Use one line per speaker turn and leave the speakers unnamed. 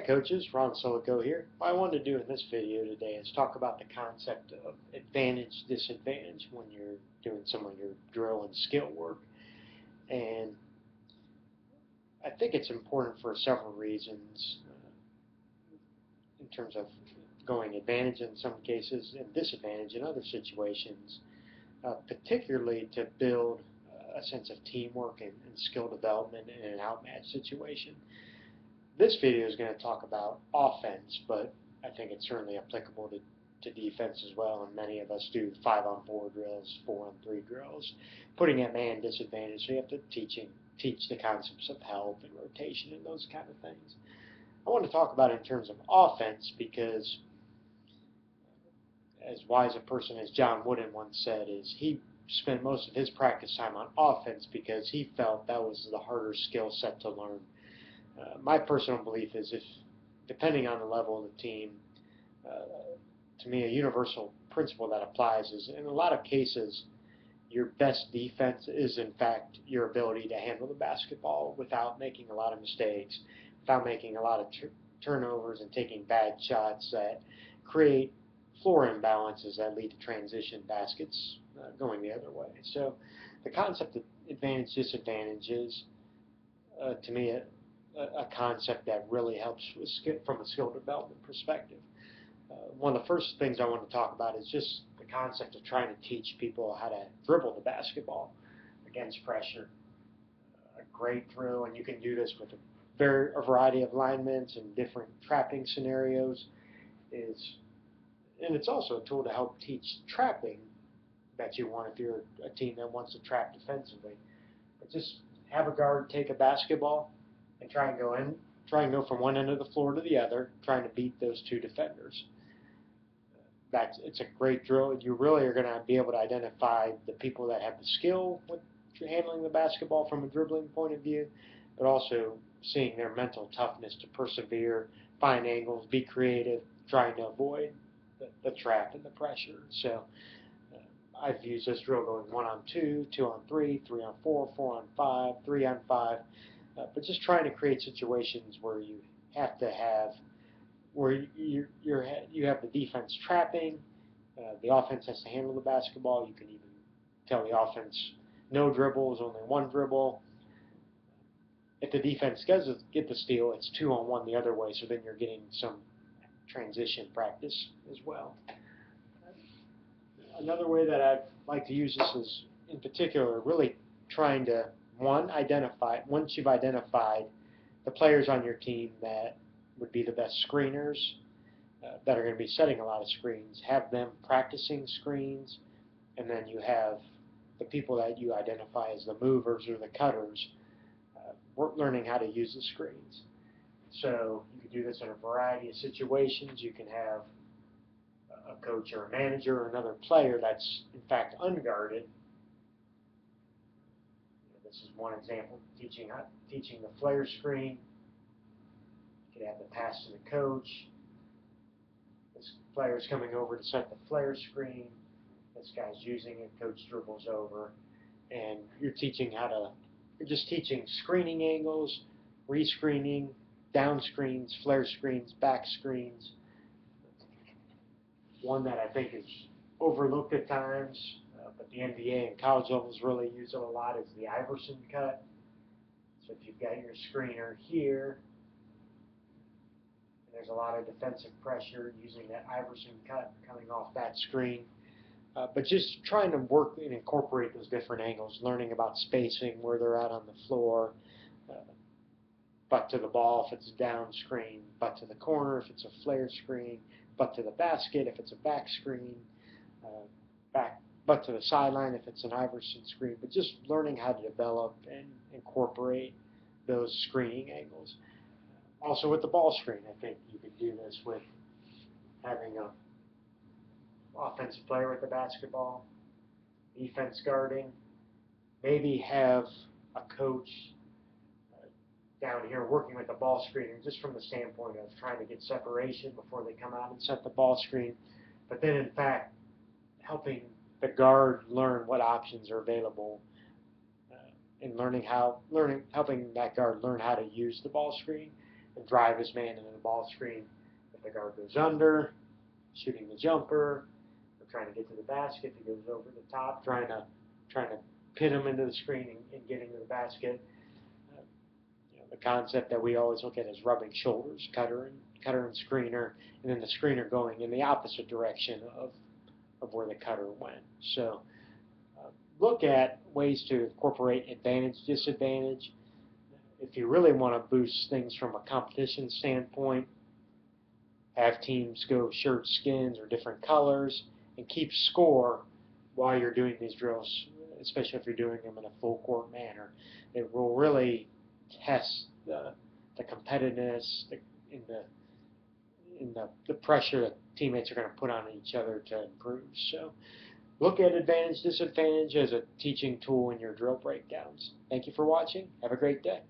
coaches, Ron Silico here. What I wanted to do in this video today is talk about the concept of advantage, disadvantage when you're doing some of your drill and skill work. And I think it's important for several reasons in terms of going advantage in some cases and disadvantage in other situations, particularly to build a sense of teamwork and skill development in an outmatch situation. This video is going to talk about offense, but I think it's certainly applicable to defense as well, and many of us do 5-on-4 drills, 4-on-3 drills, putting at man disadvantage, so you have to teach the concepts of help and rotation and those kind of things. I want to talk about it in terms of offense because, as wise a person as John Wooden once said, is he spent most of his practice time on offense because he felt that was the harder skill set to learn. My personal belief is depending on the level of the team, to me a universal principle that applies is in a lot of cases your best defense is in fact your ability to handle the basketball without making a lot of mistakes, without making a lot of turnovers and taking bad shots that create floor imbalances that lead to transition baskets going the other way. So the concept of advantage disadvantage is to me a concept that really helps from a skill development perspective. One of the first things I want to talk about is just the concept of trying to teach people how to dribble the basketball against pressure. A great drill, and you can do this with a variety of alignments and different trapping scenarios, and it's also a tool to help teach trapping that you want if you're a team that wants to trap defensively. But just have a guard take a basketball and try and go from one end of the floor to the other, trying to beat those two defenders. It's a great drill. You really are going to be able to identify the people that have the skill with handling the basketball from a dribbling point of view, but also seeing their mental toughness to persevere, find angles, be creative, trying to avoid the trap and the pressure. So I've used this drill going 1-on-2, 2-on-3, 3-on-4, 4-on-5, 3-on-5. But just trying to create situations where you have to have, where you have the defense trapping, the offense has to handle the basketball. You can even tell the offense no dribbles, only one dribble. If the defense does get the steal, it's 2-on-1 the other way, so then you're getting some transition practice as well. Another way that I'd like to use this is, in particular, really trying to once you've identified the players on your team that would be the best screeners, that are going to be setting a lot of screens, have them practicing screens, and then you have the people that you identify as the movers or the cutters, learning how to use the screens. So you can do this in a variety of situations. You can have a coach or a manager or another player that's in fact unguarded. This is one example, teaching the flare screen. You could have the pass to the coach. This player is coming over to set the flare screen. This guy's using it. Coach dribbles over, and you're just teaching screening angles, rescreening, down screens, flare screens, back screens. One that I think is overlooked at times, but the NBA and college levels really use it a lot, is the Iverson cut. So if you've got your screener here, and there's a lot of defensive pressure, using that Iverson cut coming off that screen. But just trying to work and incorporate those different angles, learning about spacing, where they're at on the floor, butt to the ball if it's a down screen, butt to the corner if it's a flare screen, butt to the basket if it's a back screen, butt to the sideline if it's an Iverson screen, but just learning how to develop and incorporate those screening angles. Also with the ball screen, I think you could do this with having an offensive player with the basketball, defense guarding, maybe have a coach down here working with the ball screen, just from the standpoint of trying to get separation before they come out and set the ball screen, but then in fact helping the guard learn what options are available, and helping that guard learn how to use the ball screen, and drive his man into the ball screen. If the guard goes under, shooting the jumper, or trying to get to the basket, he goes over the top, trying to pin him into the screen and get into the basket. The concept that we always look at is rubbing shoulders, cutter and screener, and then the screener going in the opposite direction of where the cutter went. So look at ways to incorporate advantage, disadvantage. If you really want to boost things from a competition standpoint, have teams go shirt skins or different colors and keep score while you're doing these drills, especially if you're doing them in a full court manner. It will really test the competitiveness in the pressure that teammates are going to put on each other to improve. So look at advantage, disadvantage as a teaching tool in your drill breakdowns. Thank you for watching. Have a great day.